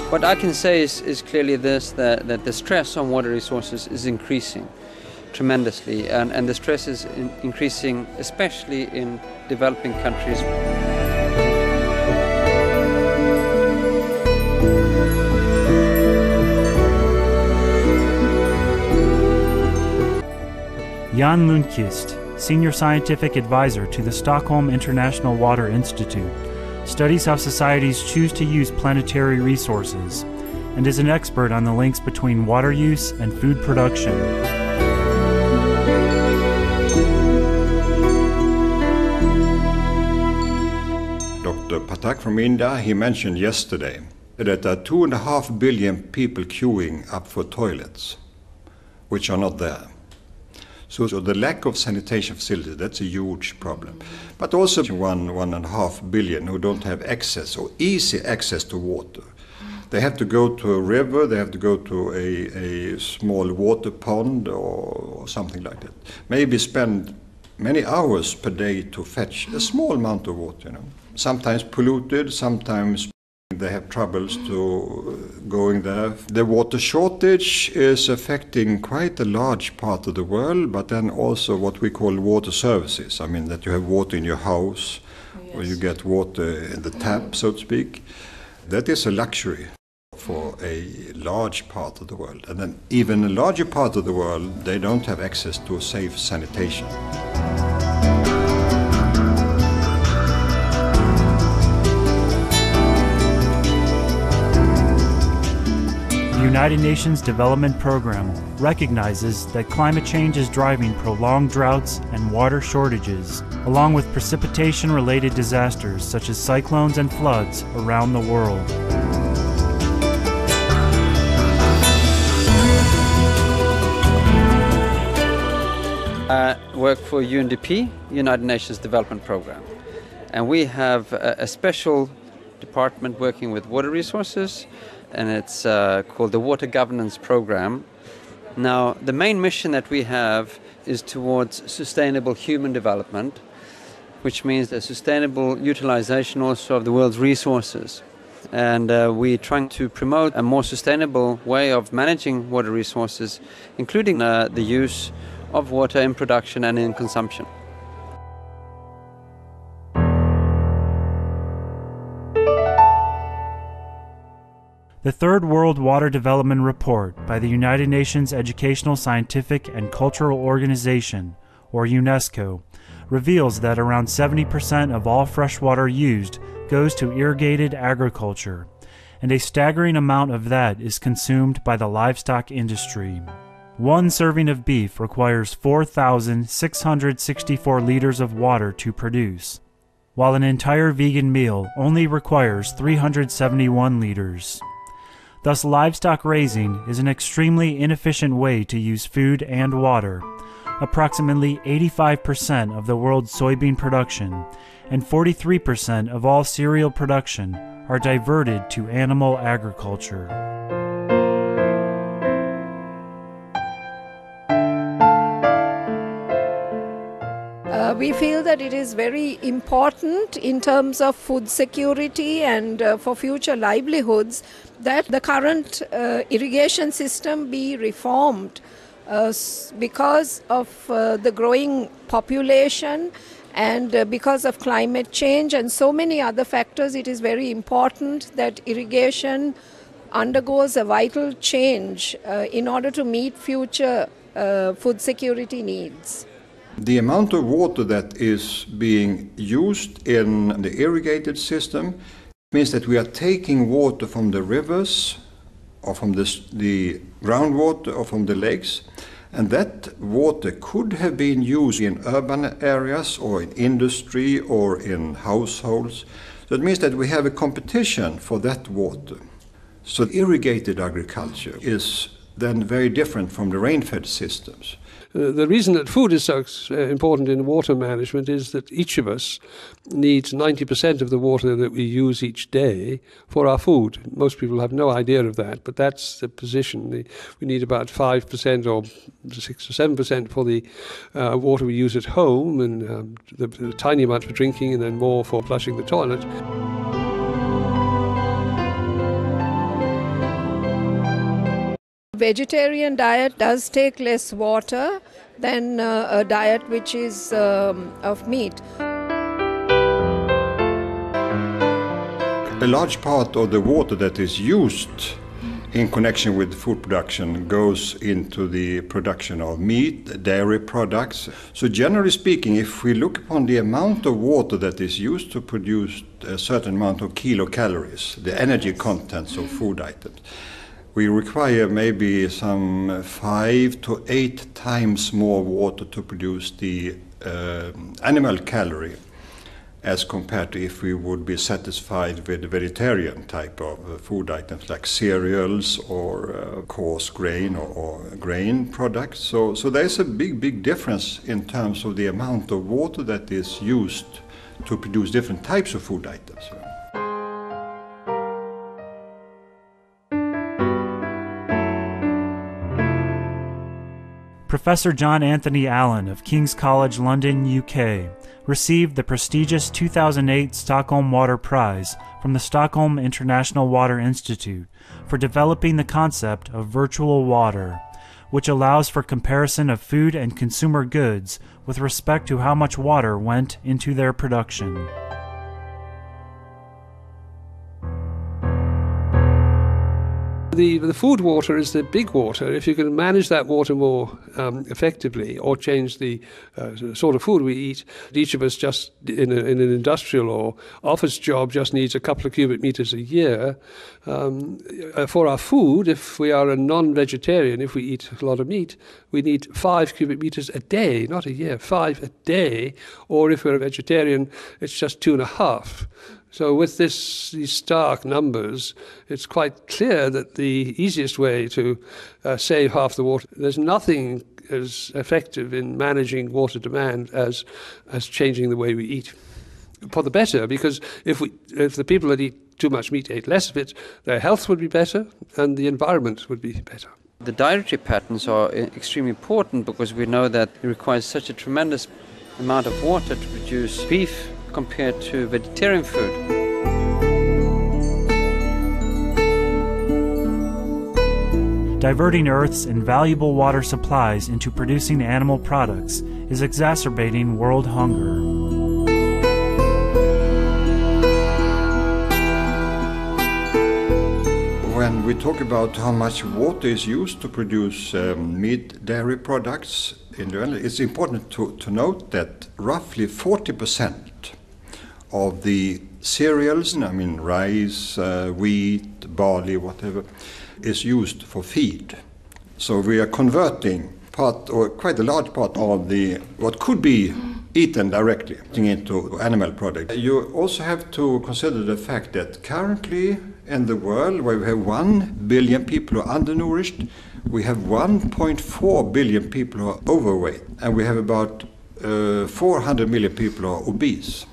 What I can say is clearly this, that the stress on water resources is increasing tremendously, and the stress is increasing especially in developing countries. Jan Lundqvist, Senior Scientific Advisor to the Stockholm International Water Institute, studies how societies choose to use planetary resources, and is an expert on the links between water use and food production. Dr. Pathak from India, he mentioned yesterday that there are 2.5 billion people queuing up for toilets, which are not there. So the lack of sanitation facilities, that's a huge problem. But also 1.5 billion who don't have access or easy access to water. They have to go to a river, they have to go to a small water pond or something like that. Maybe spend many hours per day to fetch a small amount of water, Sometimes polluted, sometimes they have troubles to going there. The water shortage is affecting quite a large part of the world, but then also what we call water services. I mean that you have water in your house, or you get water in the tap, so to speak. That is a luxury for a large part of the world. And then even a larger part of the world, they don't have access to safe sanitation. The United Nations Development Program recognizes that climate change is driving prolonged droughts and water shortages, along with precipitation-related disasters such as cyclones and floods around the world. I work for UNDP, United Nations Development Program, and we have a special department working with water resources, and it's called the Water Governance Program. Now, the main mission that we have is towards sustainable human development, which means the sustainable utilization also of the world's resources. And we're trying to promote a more sustainable way of managing water resources, including the use of water in production and in consumption. The Third World Water Development Report by the United Nations Educational, Scientific and Cultural Organization, or UNESCO, reveals that around 70% of all fresh water used goes to irrigated agriculture, and a staggering amount of that is consumed by the livestock industry. One serving of beef requires 4,664 liters of water to produce, while an entire vegan meal only requires 371 liters. Thus, livestock raising is an extremely inefficient way to use food and water. Approximately 85% of the world's soybean production and 43% of all cereal production are diverted to animal agriculture. We feel that it is very important in terms of food security and for future livelihoods that the current irrigation system be reformed because of the growing population and because of climate change and so many other factors. It is very important that irrigation undergoes a vital change in order to meet future food security needs. The amount of water that is being used in the irrigated system means that we are taking water from the rivers or from the groundwater or from the lakes, and that water could have been used in urban areas or in industry or in households. So it means that we have a competition for that water. So irrigated agriculture is then very different from the rain-fed systems. The reason that food is so important in water management is that each of us needs 90% of the water that we use each day for our food. Most people have no idea of that, but that's the position. We need about 5% or 6 or 7% for the water we use at home, and the tiny amount for drinking, and then more for flushing the toilet. Vegetarian diet does take less water than a diet which is of meat. A large part of the water that is used in connection with food production goes into the production of meat, dairy products. So generally speaking, if we look upon the amount of water that is used to produce a certain amount of kilocalories, the energy contents of food items, we require maybe some 5 to 8 times more water to produce the animal calorie as compared to if we would be satisfied with vegetarian type of food items like cereals or coarse grain or grain products. So there's a big difference in terms of the amount of water that is used to produce different types of food items. Professor John Anthony Allen of King's College London, UK, received the prestigious 2008 Stockholm Water Prize from the Stockholm International Water Institute for developing the concept of virtual water, which allows for comparison of food and consumer goods with respect to how much water went into their production. The food water is the big water. If you can manage that water more effectively or change the sort of food we eat, each of us just in an industrial or office job just needs a couple of cubic meters a year. For our food, if we are a non-vegetarian, if we eat a lot of meat, we need 5 cubic meters a day, not a year, 5 a day. Or if we're a vegetarian, it's just 2.5. So with these stark numbers, it's quite clear that the easiest way to save half the water, there's nothing as effective in managing water demand as changing the way we eat. For the better, because if the people that eat too much meat ate less of it, their health would be better and the environment would be better. The dietary patterns are extremely important because we know that it requires such a tremendous amount of water to produce beef compared to vegetarian food. Diverting Earth's invaluable water supplies into producing animal products is exacerbating world hunger. When we talk about how much water is used to produce meat, dairy products, it's important to note that roughly 40% of the cereals, rice, wheat, barley, whatever, is used for feed. So we are converting quite a large part of what could be eaten directly into animal products. You also have to consider the fact that currently in the world, where we have 1 billion people who are undernourished, we have 1.4 billion people who are overweight, and we have about 400 million people who are obese.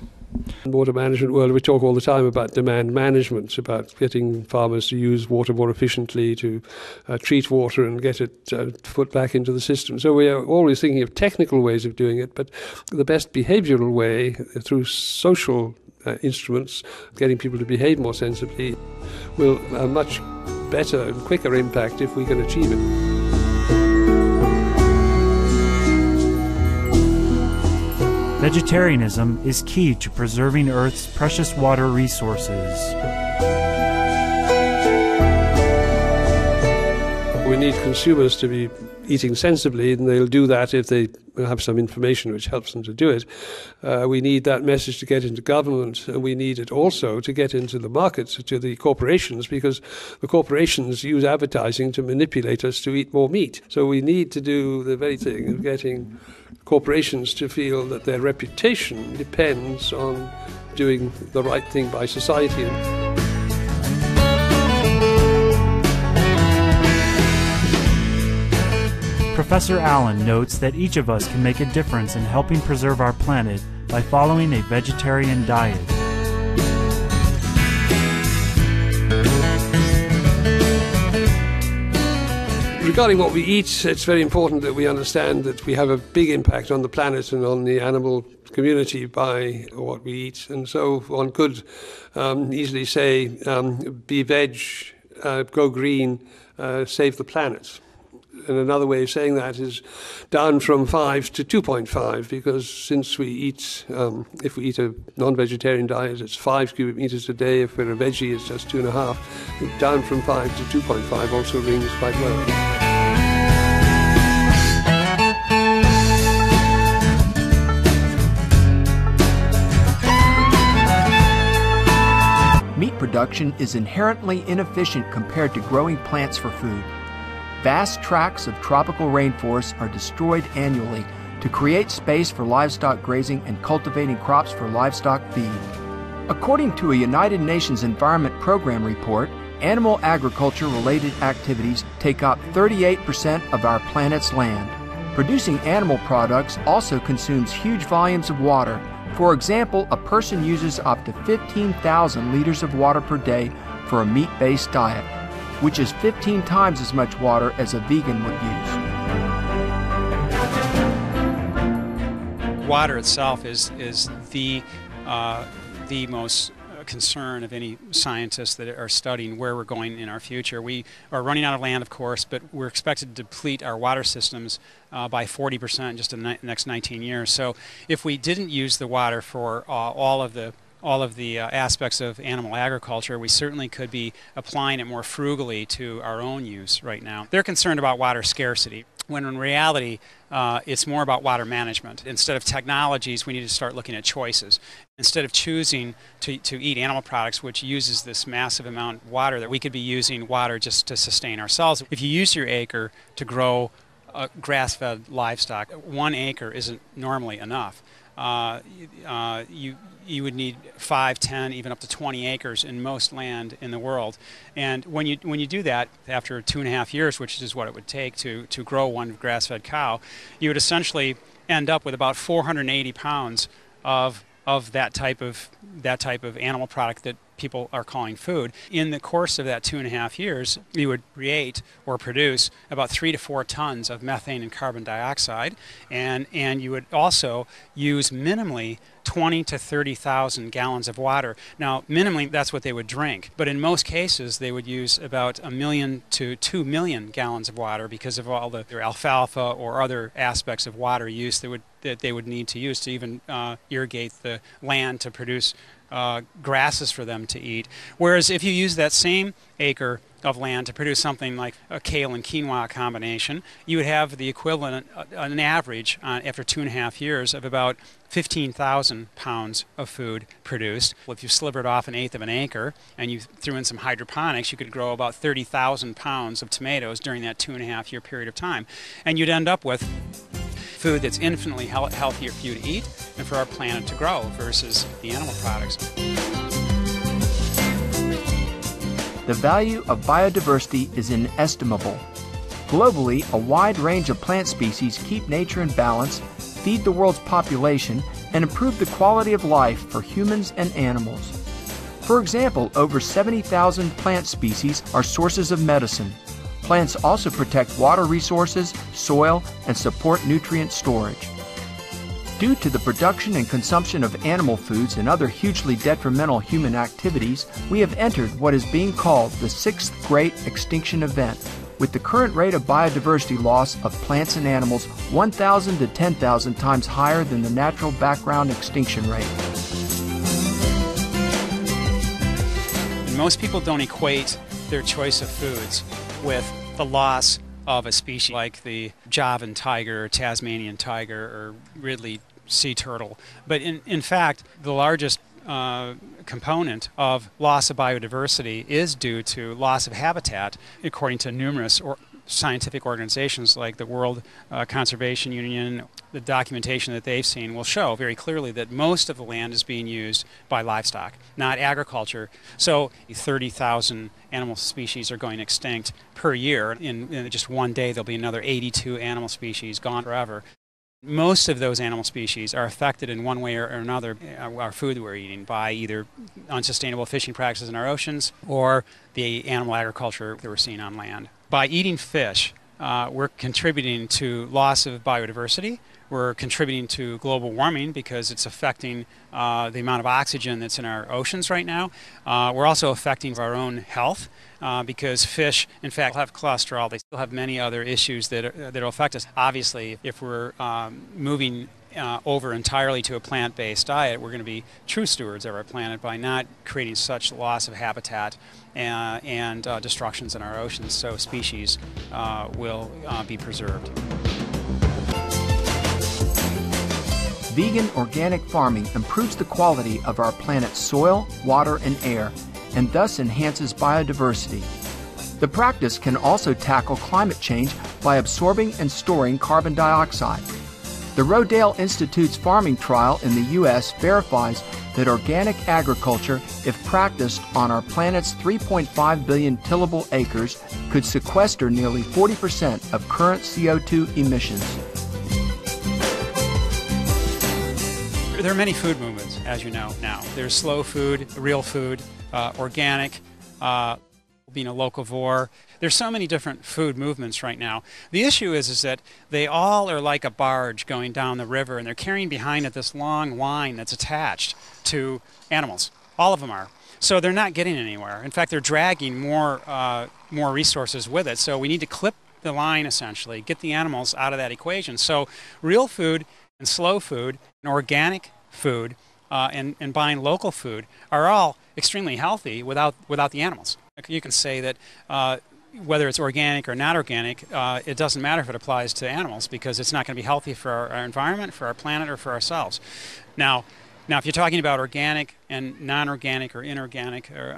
In the water management world, we talk all the time about demand management, about getting farmers to use water more efficiently, to treat water and get it put back into the system. So we are always thinking of technical ways of doing it, but the best behavioral way, through social instruments, getting people to behave more sensibly, will have a much better and quicker impact if we can achieve it. Vegetarianism is key to preserving Earth's precious water resources. We need consumers to be eating sensibly, and they'll do that if they have some information which helps them to do it. We need that message to get into government, and we need it also to get into the markets, to the corporations, because the corporations use advertising to manipulate us to eat more meat. So we need to do the very thing of getting corporations to feel that their reputation depends on doing the right thing by society. Professor Allen notes that each of us can make a difference in helping preserve our planet by following a vegetarian diet. Regarding what we eat, it's very important that we understand that we have a big impact on the planet and on the animal community by what we eat. And so one could easily say, be veg go green, save the planet. And another way of saying that is down from 5 to 2.5, because since we eat, if we eat a non-vegetarian diet, it's 5 cubic meters a day. If we're a veggie, it's just 2.5. Down from 5 to 2.5 also rings quite well. Meat production is inherently inefficient compared to growing plants for food. Vast tracts of tropical rainforests are destroyed annually to create space for livestock grazing and cultivating crops for livestock feed. According to a United Nations Environment Program report, animal agriculture-related activities take up 38% of our planet's land. Producing animal products also consumes huge volumes of water. For example, a person uses up to 15,000 liters of water per day for a meat-based diet, which is 15 times as much water as a vegan would use. Water itself is the most concern of any scientists that are studying where we're going in our future. We are running out of land, of course, but we're expected to deplete our water systems by 40% just in the next 19 years. So if we didn't use the water for all of the aspects of animal agriculture, we certainly could be applying it more frugally to our own use right now. They're concerned about water scarcity, when in reality it's more about water management. Instead of technologies, we need to start looking at choices. Instead of choosing to eat animal products, which uses this massive amount of water, that we could be using water just to sustain ourselves. If you use your acre to grow grass-fed livestock, 1 acre isn't normally enough. You would need 5, 10, even up to 20 acres in most land in the world. And when you do that, after 2.5 years, which is what it would take to grow 1 grass-fed cow, you would essentially end up with about 480 pounds of that type of animal product that people are calling food. In the course of that 2.5 years, you would create or produce about 3 to 4 tons of methane and carbon dioxide, and you would also use minimally 20 to 30,000 gallons of water. Now, minimally, that's what they would drink, but in most cases, they would use about 1 million to 2 million gallons of water because of all their alfalfa or other aspects of water use that they would need to use to even irrigate the land to produce grasses for them to eat. Whereas if you use that same acre of land to produce something like a kale and quinoa combination, you would have the equivalent, an average after 2.5 years of about 15,000 pounds of food produced. If you slivered off 1/8 of an acre and you threw in some hydroponics, you could grow about 30,000 pounds of tomatoes during that 2.5-year period of time. And you'd end up with food that's infinitely healthier for you to eat and for our planet to grow versus the animal products. The value of biodiversity is inestimable. Globally, a wide range of plant species keep nature in balance, feed the world's population, and improve the quality of life for humans and animals. For example, over 70,000 plant species are sources of medicine. Plants also protect water resources, soil, and support nutrient storage. Due to the production and consumption of animal foods and other hugely detrimental human activities, we have entered what is being called the 6th Great Extinction Event, with the current rate of biodiversity loss of plants and animals 1,000 to 10,000 times higher than the natural background extinction rate. And most people don't equate their choice of foods with the loss of a species like the Javan tiger or Tasmanian tiger or Ridley sea turtle. But in fact, the largest component of loss of biodiversity is due to loss of habitat, according to numerous scientific organizations like the World Conservation Union. The documentation that they've seen will show very clearly that most of the land is being used by livestock, not agriculture. So 30,000 animal species are going extinct per year. In just one day, there'll be another 82 animal species gone forever. Most of those animal species are affected in one way or another, our food that we're eating, by either unsustainable fishing practices in our oceans or the animal agriculture that we're seeing on land. By eating fish, we're contributing to loss of biodiversity. We're contributing to global warming because it's affecting the amount of oxygen that's in our oceans right now. We're also affecting our own health because fish, in fact, have cholesterol. They still have many other issues that will affect us. Obviously, if we're moving over entirely to a plant-based diet, we're going to be true stewards of our planet by not creating such loss of habitat and destructions in our oceans, so species will be preserved. Vegan organic farming improves the quality of our planet's soil, water, and air, and thus enhances biodiversity. The practice can also tackle climate change by absorbing and storing carbon dioxide. The Rodale Institute's farming trial in the U.S. verifies that organic agriculture, if practiced on our planet's 3.5 billion tillable acres, could sequester nearly 40% of current CO2 emissions. There are many food movements, as you know now. There's slow food, real food, organic, being a locavore. There's so many different food movements right now. The issue is that they all are like a barge going down the river, and they're carrying behind it this long line that's attached to animals. All of them are. So they're not getting anywhere. In fact, they're dragging more resources with it. So we need to clip the line, essentially, get the animals out of that equation. So real food and slow food and organic food and buying local food are all extremely healthy without the animals. You can say that whether it's organic or not organic, it doesn't matter if it applies to animals because it's not going to be healthy for our environment, for our planet, or for ourselves. Now, if you're talking about organic and non-organic or inorganic or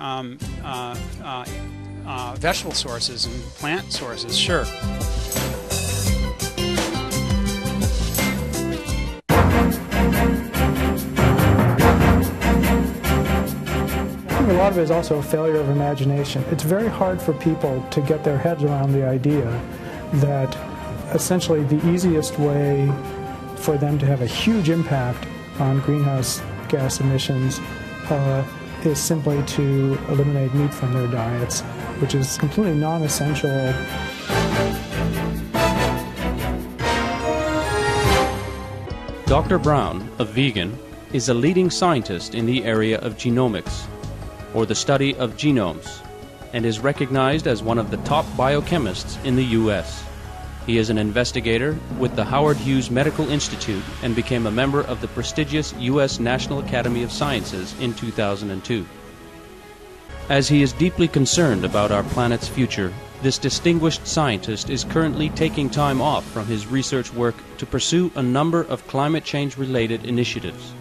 vegetable sources and plant sources, sure. A lot of it is also a failure of imagination. It's very hard for people to get their heads around the idea that essentially the easiest way for them to have a huge impact on greenhouse gas emissions is simply to eliminate meat from their diets, which is completely non-essential. Dr. Brown, a vegan, is a leading scientist in the area of genomics, or the study of genomes, and is recognized as one of the top biochemists in the U.S. He is an investigator with the Howard Hughes Medical Institute and became a member of the prestigious U.S. National Academy of Sciences in 2002. As he is deeply concerned about our planet's future, this distinguished scientist is currently taking time off from his research work to pursue a number of climate change-related initiatives.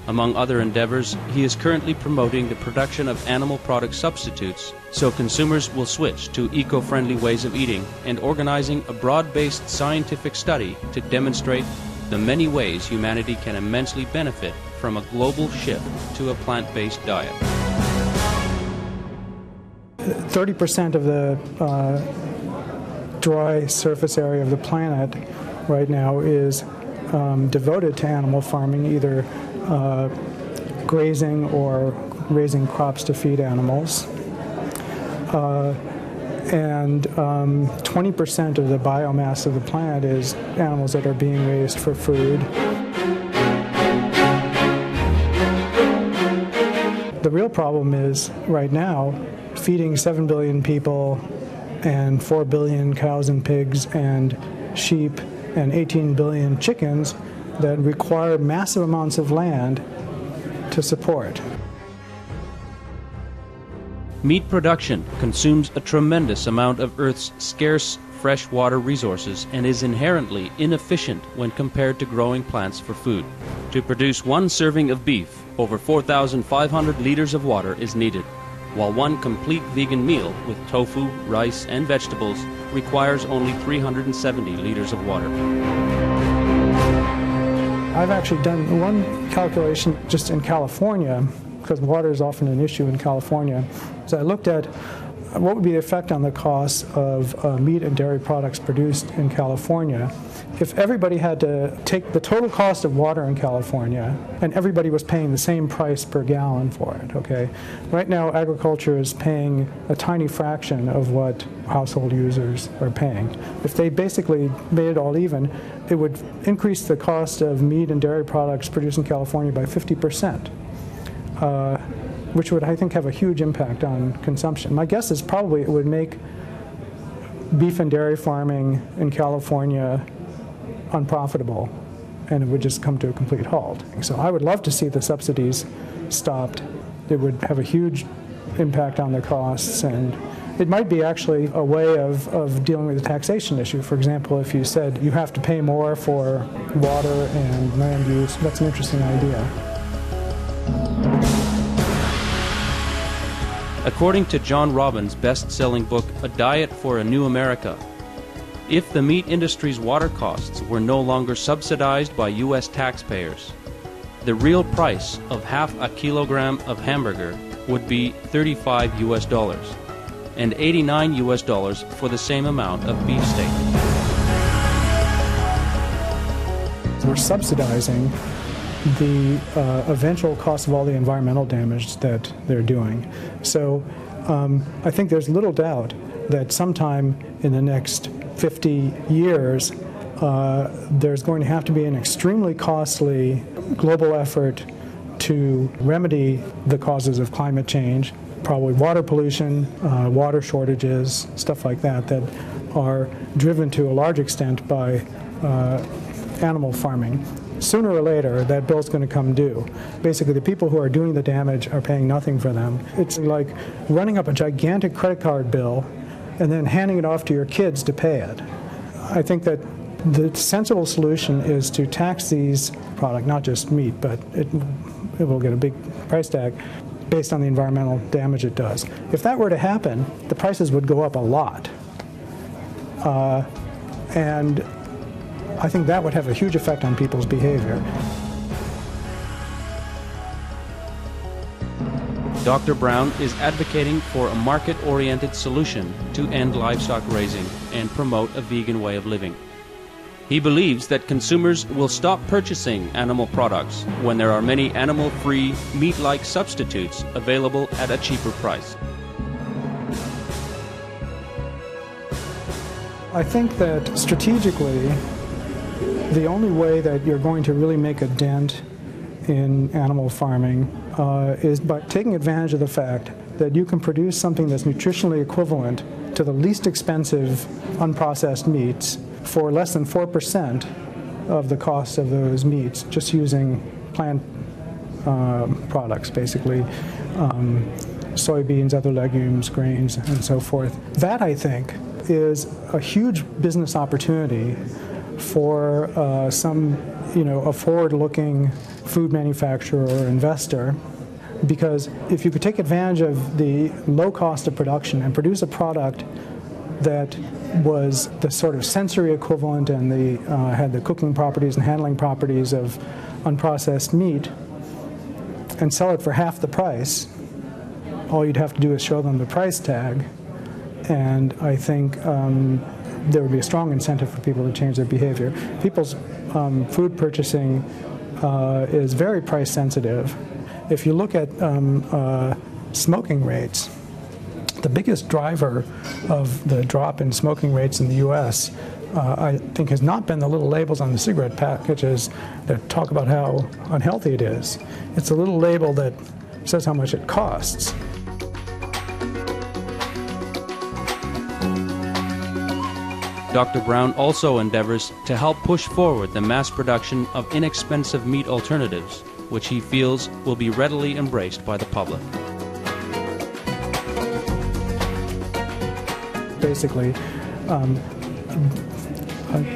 Among other endeavors, he is currently promoting the production of animal product substitutes so consumers will switch to eco-friendly ways of eating and organizing a broad-based scientific study to demonstrate the many ways humanity can immensely benefit from a global shift to a plant-based diet. 30% of the dry surface area of the planet right now is devoted to animal farming, either grazing or raising crops to feed animals. And 20% of the biomass of the planet is animals that are being raised for food. The real problem is, right now, feeding 7 billion people and 4 billion cows and pigs and sheep and 18 billion chickens that require massive amounts of land to support. Meat production consumes a tremendous amount of Earth's scarce freshwater resources and is inherently inefficient when compared to growing plants for food. To produce one serving of beef, over 4,500 liters of water is needed, while one complete vegan meal with tofu, rice, and vegetables requires only 370 liters of water. I've actually done one calculation just in California, because water is often an issue in California. So I looked at what would be the effect on the cost of meat and dairy products produced in California if everybody had to take the total cost of water in California and everybody was paying the same price per gallon for it, okay? Right now, agriculture is paying a tiny fraction of what household users are paying. If they basically made it all even, it would increase the cost of meat and dairy products produced in California by 50%, which would, I think, have a huge impact on consumption. My guess is probably it would make beef and dairy farming in California unprofitable, and it would just come to a complete halt. So I would love to see the subsidies stopped. It would have a huge impact on the costs, and it might be actually a way of dealing with the taxation issue. For example, if you said you have to pay more for water and land use, that's an interesting idea. According to John Robbins' best-selling book, A Diet for a New America, if the meat industry's water costs were no longer subsidized by U.S. taxpayers, the real price of half a kilogram of hamburger would be $35 US and $89 US for the same amount of beef steak. We're subsidizing the eventual cost of all the environmental damage that they're doing. So I think there's little doubt that sometime in the next 50 years, there's going to have to be an extremely costly global effort to remedy the causes of climate change, probably water pollution, water shortages, stuff like that, that are driven to a large extent by animal farming. Sooner or later, that bill's going to come due. Basically, the people who are doing the damage are paying nothing for them. It's like running up a gigantic credit card bill and then handing it off to your kids to pay it. I think that the sensible solution is to tax these products, not just meat, but it will get a big price tag based on the environmental damage it does. If that were to happen, the prices would go up a lot. And I think that would have a huge effect on people's behavior. Dr. Brown is advocating for a market-oriented solution to end livestock raising and promote a vegan way of living. He believes that consumers will stop purchasing animal products when there are many animal-free, meat-like substitutes available at a cheaper price. I think that strategically, the only way that you're going to really make a dent in animal farming is by taking advantage of the fact that you can produce something that's nutritionally equivalent to the least expensive unprocessed meats for less than 4% of the cost of those meats, just using plant products, basically soybeans, other legumes, grains, and so forth. That, I think, is a huge business opportunity for some, a forward-looking food manufacturer or investor, because if you could take advantage of the low cost of production and produce a product that was the sort of sensory equivalent and had the cooking properties and handling properties of unprocessed meat, and sell it for half the price, all you'd have to do is show them the price tag, and I think there would be a strong incentive for people to change their behavior. People's food purchasing is very price sensitive. If you look at smoking rates, the biggest driver of the drop in smoking rates in the U.S., I think, has not been the little labels on the cigarette packages that talk about how unhealthy it is. It's a little label that says how much it costs. Dr. Brown also endeavors to help push forward the mass production of inexpensive meat alternatives, which he feels will be readily embraced by the public. Basically,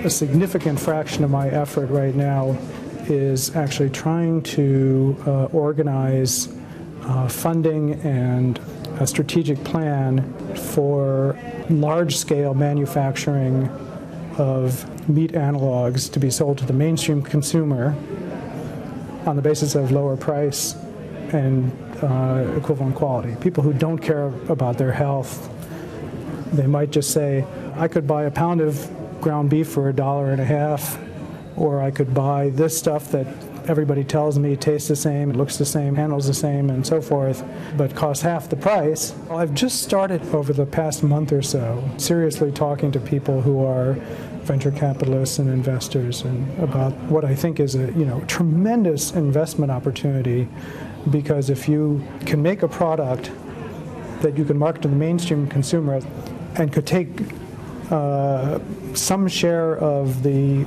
a significant fraction of my effort right now is actually trying to organize funding and a strategic plan for large-scale manufacturing of meat analogs to be sold to the mainstream consumer on the basis of lower price and equivalent quality. People who don't care about their health They might just say, I could buy a pound of ground beef for $1.50, or I could buy this stuff that everybody tells me tastes the same, it looks the same, handles the same, and so forth, but costs half the price. I've just started over the past month or so seriously talking to people who are venture capitalists and investors and about what I think is a tremendous investment opportunity, because if you can make a product that you can market to the mainstream consumer and could take some share of the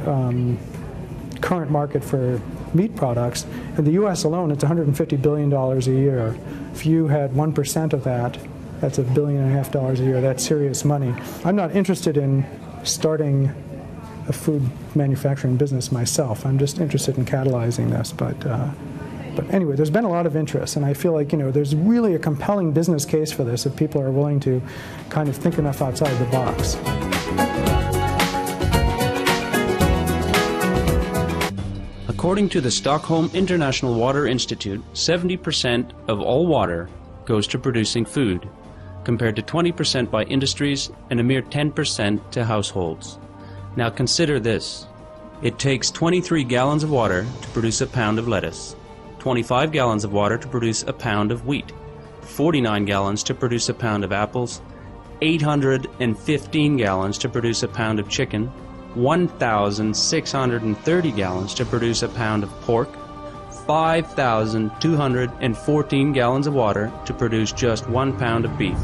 current market for meat products, in the U.S. alone, it's $150 billion a year. If you had 1% of that, that's $1.5 billion a year. That's serious money. I'm not interested in starting a food manufacturing business myself. I'm just interested in catalyzing this. But anyway, there's been a lot of interest, and I feel like there's really a compelling business case for this if people are willing to kind of think enough outside the box. According to the Stockholm International Water Institute, 70% of all water goes to producing food, compared to 20% by industries and a mere 10% to households. Now consider this. It takes 23 gallons of water to produce a pound of lettuce, 25 gallons of water to produce a pound of wheat, 49 gallons to produce a pound of apples, 815 gallons to produce a pound of chicken, 1,630 gallons to produce a pound of pork, 5,214 gallons of water to produce just 1 pound of beef.